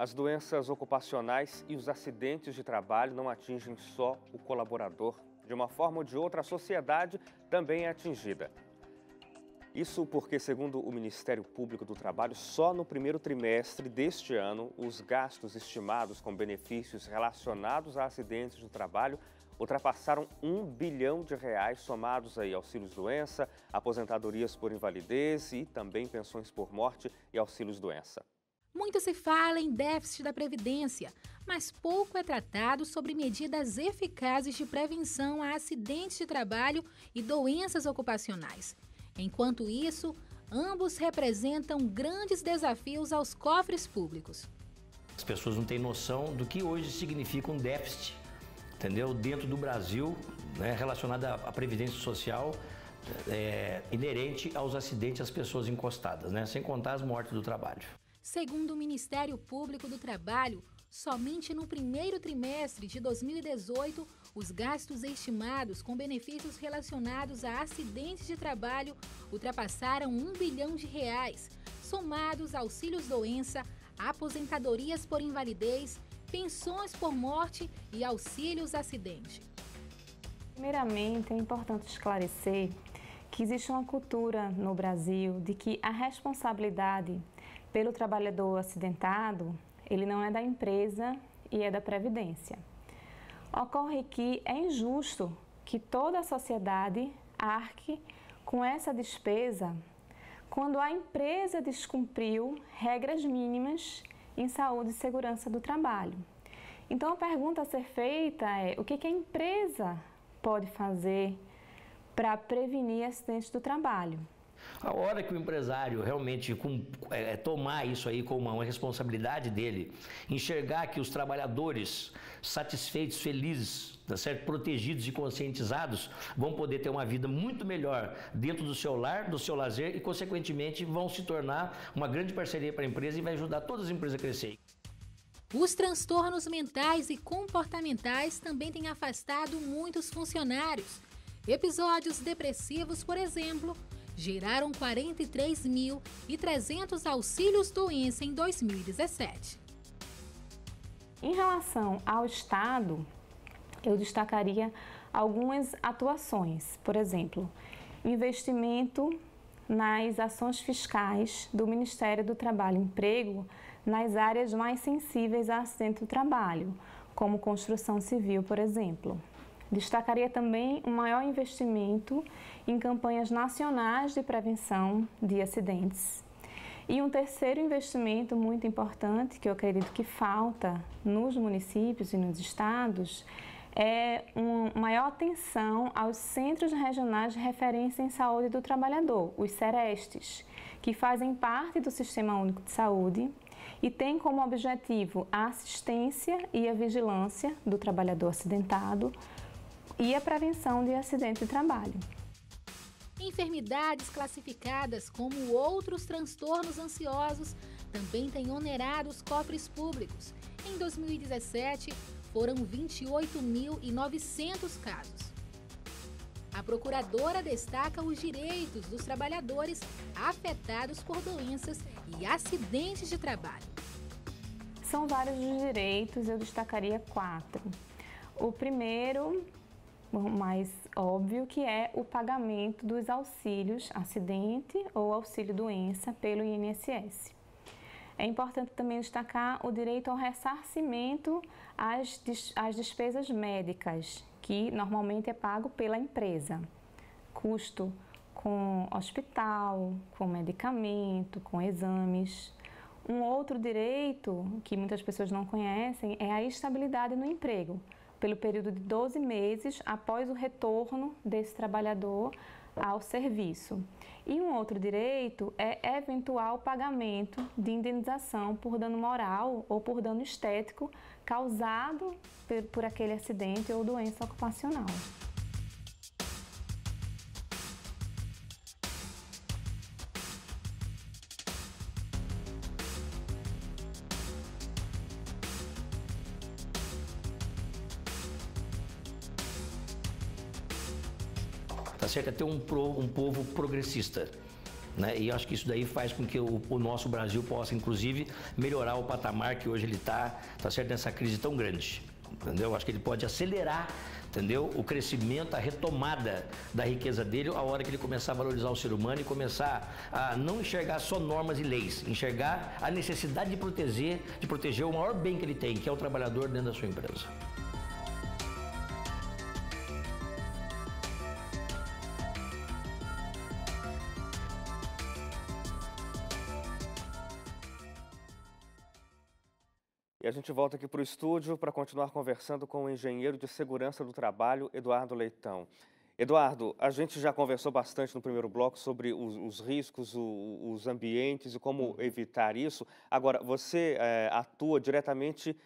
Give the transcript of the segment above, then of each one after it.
As doenças ocupacionais e os acidentes de trabalho não atingem só o colaborador. De uma forma ou de outra, a sociedade também é atingida. Isso porque, segundo o Ministério Público do Trabalho, só no primeiro trimestre deste ano, os gastos estimados com benefícios relacionados a acidentes de trabalho ultrapassaram R$1 bilhão, somados aí auxílios-doença, aposentadorias por invalidez e também pensões por morte e auxílios-doença. Muito se fala em déficit da Previdência, mas pouco é tratado sobre medidas eficazes de prevenção a acidentes de trabalho e doenças ocupacionais. Enquanto isso, ambos representam grandes desafios aos cofres públicos. As pessoas não têm noção do que hoje significa um déficit, entendeu? Dentro do Brasil, né, relacionado à Previdência Social, inerente aos acidentes às pessoas encostadas, né, sem contar as mortes do trabalho. Segundo o Ministério Público do Trabalho, somente no primeiro trimestre de 2018, os gastos estimados com benefícios relacionados a acidentes de trabalho ultrapassaram R$1 bilhão, somados a auxílios-doença, aposentadorias por invalidez, pensões por morte e auxílios-acidente. Primeiramente, é importante esclarecer que existe uma cultura no Brasil de que a responsabilidade pelo trabalhador acidentado, ele não é da empresa e é da Previdência. Ocorre que é injusto que toda a sociedade arque com essa despesa quando a empresa descumpriu regras mínimas em saúde e segurança do trabalho. Então a pergunta a ser feita é: o que a empresa pode fazer para prevenir acidentes do trabalho? A hora que o empresário realmente tomar isso aí como uma responsabilidade dele, enxergar que os trabalhadores satisfeitos, felizes, tá certo? Protegidos e conscientizados vão poder ter uma vida muito melhor dentro do seu lar, do seu lazer e, consequentemente, vão se tornar uma grande parceria para a empresa e vai ajudar todas as empresas a crescer. Os transtornos mentais e comportamentais também têm afastado muitos funcionários. Episódios depressivos, por exemplo, geraram 43.300 auxílios-doença em 2017. Em relação ao Estado, eu destacaria algumas atuações. Por exemplo, investimento nas ações fiscais do Ministério do Trabalho e Emprego nas áreas mais sensíveis a acidente do trabalho, como construção civil, por exemplo. Destacaria também um maior investimento em campanhas nacionais de prevenção de acidentes. E um terceiro investimento muito importante, que eu acredito que falta nos municípios e nos estados, é uma maior atenção aos Centros Regionais de Referência em Saúde do Trabalhador, os CERESTs, que fazem parte do Sistema Único de Saúde e têm como objetivo a assistência e a vigilância do trabalhador acidentado e a prevenção de acidente de trabalho. Enfermidades classificadas como outros transtornos ansiosos também têm onerado os cofres públicos. Em 2017, foram 28.900 casos. A procuradora destaca os direitos dos trabalhadores afetados por doenças e acidentes de trabalho. São vários os direitos, eu destacaria 4. O primeiro, o mais óbvio, que é o pagamento dos auxílios acidente ou auxílio-doença pelo INSS. É importante também destacar o direito ao ressarcimento às despesas médicas, que normalmente é pago pela empresa. Custo com hospital, com medicamento, com exames. Um outro direito que muitas pessoas não conhecem é a estabilidade no emprego, pelo período de 12 meses após o retorno desse trabalhador ao serviço. E um outro direito é eventual pagamento de indenização por dano moral ou por dano estético causado por aquele acidente ou doença ocupacional. Tá certo? É ter um povo progressista, né? E eu acho que isso daí faz com que o nosso Brasil possa, inclusive, melhorar o patamar que hoje ele está certo, nessa crise tão grande, entendeu? Eu acho que ele pode acelerar, entendeu? O crescimento, a retomada da riqueza dele, a hora que ele começar a valorizar o ser humano e começar a não enxergar só normas e leis, enxergar a necessidade de proteger o maior bem que ele tem, que é o trabalhador dentro da sua empresa. E a gente volta aqui para o estúdio para continuar conversando com o engenheiro de segurança do trabalho, Eduardo Leitão. Eduardo, a gente já conversou bastante no primeiro bloco sobre os riscos, os ambientes e como evitar isso. Agora, você atua diretamente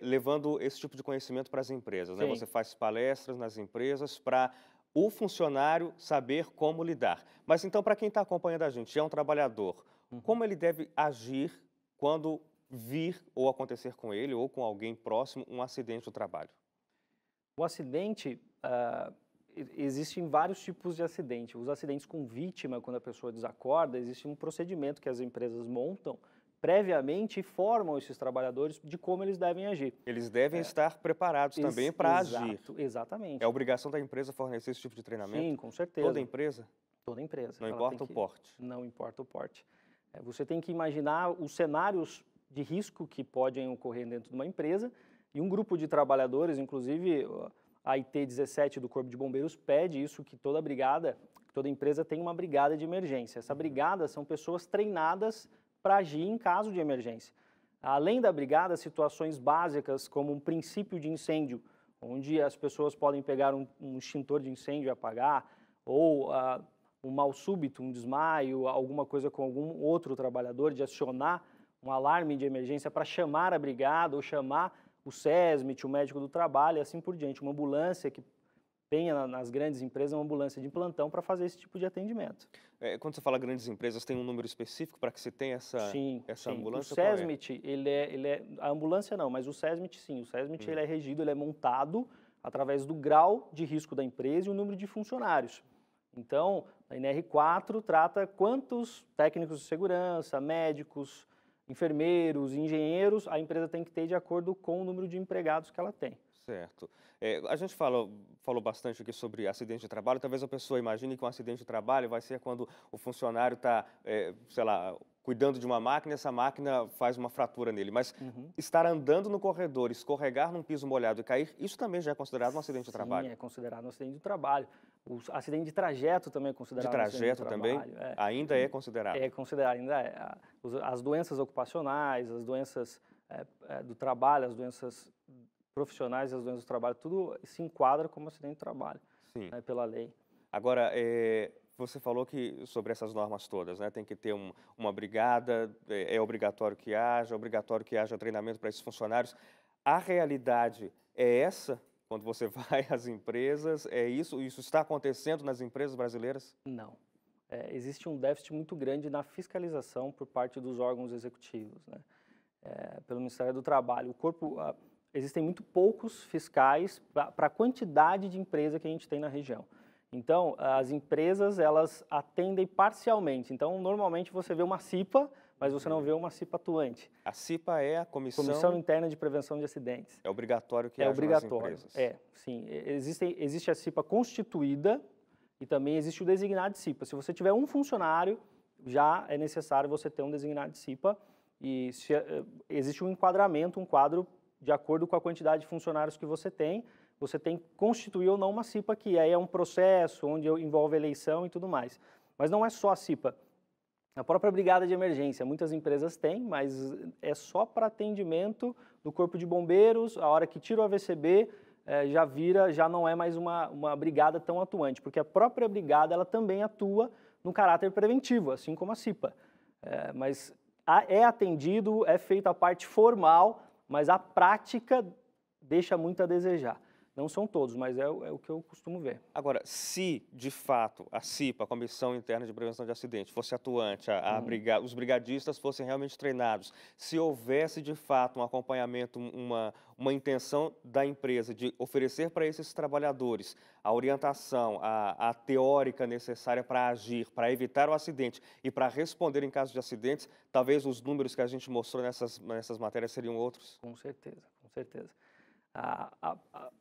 levando esse tipo de conhecimento para as empresas, né? Você faz palestras nas empresas para o funcionário saber como lidar. Mas então, para quem está acompanhando a gente, é um trabalhador, como ele deve agir quando vir ou acontecer com ele ou com alguém próximo um acidente do trabalho? O acidente, existem vários tipos de acidente. Os acidentes com vítima, quando a pessoa desacorda, existe um procedimento que as empresas montam previamente e formam esses trabalhadores de como eles devem agir. Eles devem estar preparados também para agir. Exatamente. É obrigação da empresa fornecer esse tipo de treinamento? Sim, com certeza. Toda empresa? Toda empresa. Não importa o porte? Não importa o porte. Você tem que imaginar os cenários de risco que podem ocorrer dentro de uma empresa, e um grupo de trabalhadores, inclusive a IT-17 do Corpo de Bombeiros pede isso, que toda brigada, toda empresa tem uma brigada de emergência. Essa brigada são pessoas treinadas para agir em caso de emergência. Além da brigada, situações básicas como um princípio de incêndio, onde as pessoas podem pegar um extintor de incêndio e apagar, ou um mal súbito, um desmaio, alguma coisa com algum outro trabalhador, de acionar um alarme de emergência para chamar a brigada ou chamar o SESMIT, o médico do trabalho e assim por diante. Uma ambulância que tenha nas grandes empresas, uma ambulância de plantão para fazer esse tipo de atendimento. Quando você fala grandes empresas, tem um número específico para que você tenha essa ambulância? O SESMIT, a ambulância não, mas o SESMIT sim. O SESMIT ele é regido, ele é montado através do grau de risco da empresa e o número de funcionários. Então, a NR4 trata quantos técnicos de segurança, médicos, enfermeiros, engenheiros, a empresa tem que ter de acordo com o número de empregados que ela tem. Certo. A gente falou bastante aqui sobre acidente de trabalho. Talvez a pessoa imagine que um acidente de trabalho vai ser quando o funcionário está, sei lá, cuidando de uma máquina e essa máquina faz uma fratura nele. Mas estar andando no corredor, escorregar num piso molhado e cair, isso também já é considerado um acidente de trabalho? Sim, é considerado um acidente de trabalho. O acidente de trajeto também é considerado um acidente de trabalho. De trajeto também? Ainda é considerado? É considerado, ainda é. As doenças ocupacionais, as doenças do trabalho, as doenças profissionais e as doenças do trabalho, tudo se enquadra como acidente de trabalho, né, pela lei. Agora, você falou que sobre essas normas todas, né, tem que ter uma brigada, é obrigatório que haja treinamento para esses funcionários. A realidade é essa? Quando você vai às empresas, isso está acontecendo nas empresas brasileiras? Não. Existe um déficit muito grande na fiscalização por parte dos órgãos executivos, né? Pelo Ministério do Trabalho. Existem muito poucos fiscais para a quantidade de empresa que a gente tem na região. Então, as empresas, elas atendem parcialmente. Então, normalmente você vê uma CIPA, mas você não vê uma CIPA atuante. A CIPA é a Comissão Interna de Prevenção de Acidentes. É obrigatório que haja nas empresas. Sim. Existe a CIPA constituída e também existe o designado de CIPA. Se você tiver um funcionário, já é necessário você ter um designado de CIPA e existe um enquadramento, um quadro de acordo com a quantidade de funcionários que você tem que constituir ou não uma CIPA, que aí é um processo onde envolve eleição e tudo mais. Mas não é só a CIPA. A própria brigada de emergência, muitas empresas têm, mas é só para atendimento do Corpo de Bombeiros. A hora que tira o AVCB, já não é mais uma brigada tão atuante, porque a própria brigada ela também atua no caráter preventivo, assim como a CIPA. Mas é atendido, é feita a parte formal, mas a prática deixa muito a desejar. Não são todos, mas é o que eu costumo ver. Agora, se de fato a CIPA, a Comissão Interna de Prevenção de Acidentes, fosse atuante, os brigadistas fossem realmente treinados, se houvesse de fato um acompanhamento, uma intenção da empresa de oferecer para esses trabalhadores a orientação, a teórica necessária para agir, para evitar o acidente e para responder em caso de acidentes, talvez os números que a gente mostrou nessas matérias seriam outros? Com certeza, com certeza.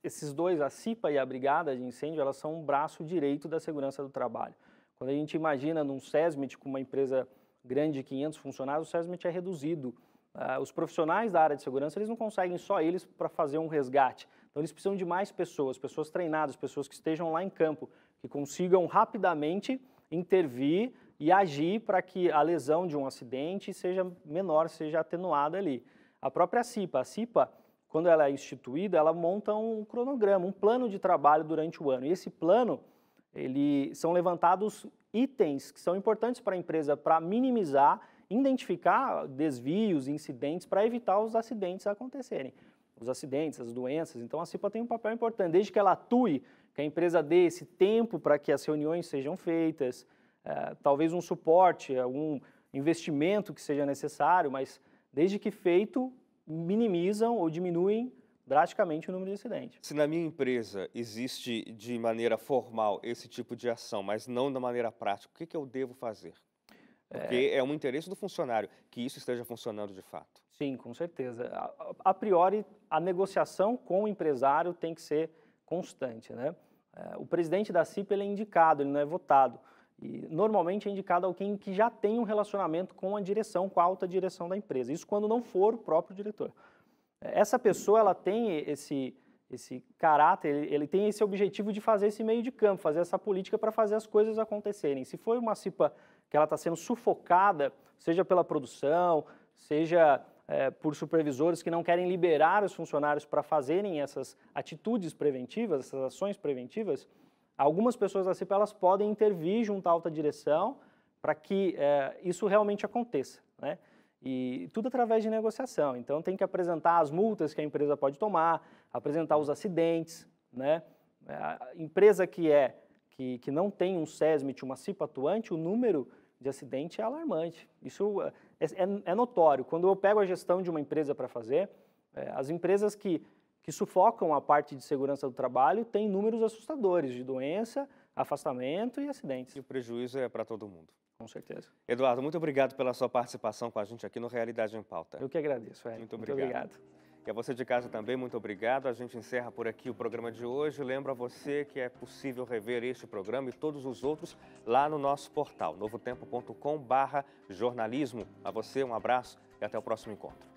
Esses dois, a CIPA e a Brigada de Incêndio, elas são um braço direito da segurança do trabalho. Quando a gente imagina num SESMIT com uma empresa grande de 500 funcionários, o SESMIT é reduzido. Os profissionais da área de segurança, eles não conseguem só eles para fazer um resgate. Então, eles precisam de mais pessoas, pessoas treinadas, pessoas que estejam lá em campo, que consigam rapidamente intervir e agir para que a lesão de um acidente seja menor, seja atenuada ali. A própria CIPA, quando ela é instituída, ela monta um cronograma, um plano de trabalho durante o ano. E esse plano, são levantados itens que são importantes para a empresa para minimizar, identificar desvios, incidentes, para evitar os acidentes acontecerem. Os acidentes, as doenças. Então, a CIPA tem um papel importante, desde que ela atue, que a empresa dê esse tempo para que as reuniões sejam feitas, talvez um suporte, algum investimento que seja necessário, mas desde que feito, minimizam ou diminuem drasticamente o número de acidentes. Se na minha empresa existe de maneira formal esse tipo de ação, mas não da maneira prática, o que eu devo fazer? Porque é um interesse do funcionário que isso esteja funcionando de fato. Sim, com certeza. A priori, a negociação com o empresário tem que ser constante, né? O presidente da CIPA ele é indicado, ele não é votado. E normalmente é indicado alguém que já tem um relacionamento com a direção, com a alta direção da empresa. Isso quando não for o próprio diretor. Essa pessoa, ela tem esse caráter, ele tem esse objetivo de fazer esse meio de campo, fazer essa política para fazer as coisas acontecerem. Se for uma CIPA que ela está sendo sufocada, seja pela produção, seja por supervisores que não querem liberar os funcionários para fazerem essas atitudes preventivas, essas ações preventivas, algumas pessoas da CIPA elas podem intervir junto à alta direção para que isso realmente aconteça, né? E tudo através de negociação. Então, tem que apresentar as multas que a empresa pode tomar, apresentar os acidentes, né? A empresa que não tem um SESMIT, uma CIPA atuante, o número de acidente é alarmante. Isso é notório. Quando eu pego a gestão de uma empresa para fazer, as empresas que sufocam a parte de segurança do trabalho têm números assustadores de doença, afastamento e acidentes. E o prejuízo é para todo mundo. Com certeza. Eduardo, muito obrigado pela sua participação com a gente aqui no Realidade em Pauta. Eu que agradeço, Hélio. Muito obrigado. E a você de casa também, muito obrigado. A gente encerra por aqui o programa de hoje. Lembro a você que é possível rever este programa e todos os outros lá no nosso portal, novotempo.com/jornalismo. A você, um abraço e até o próximo encontro.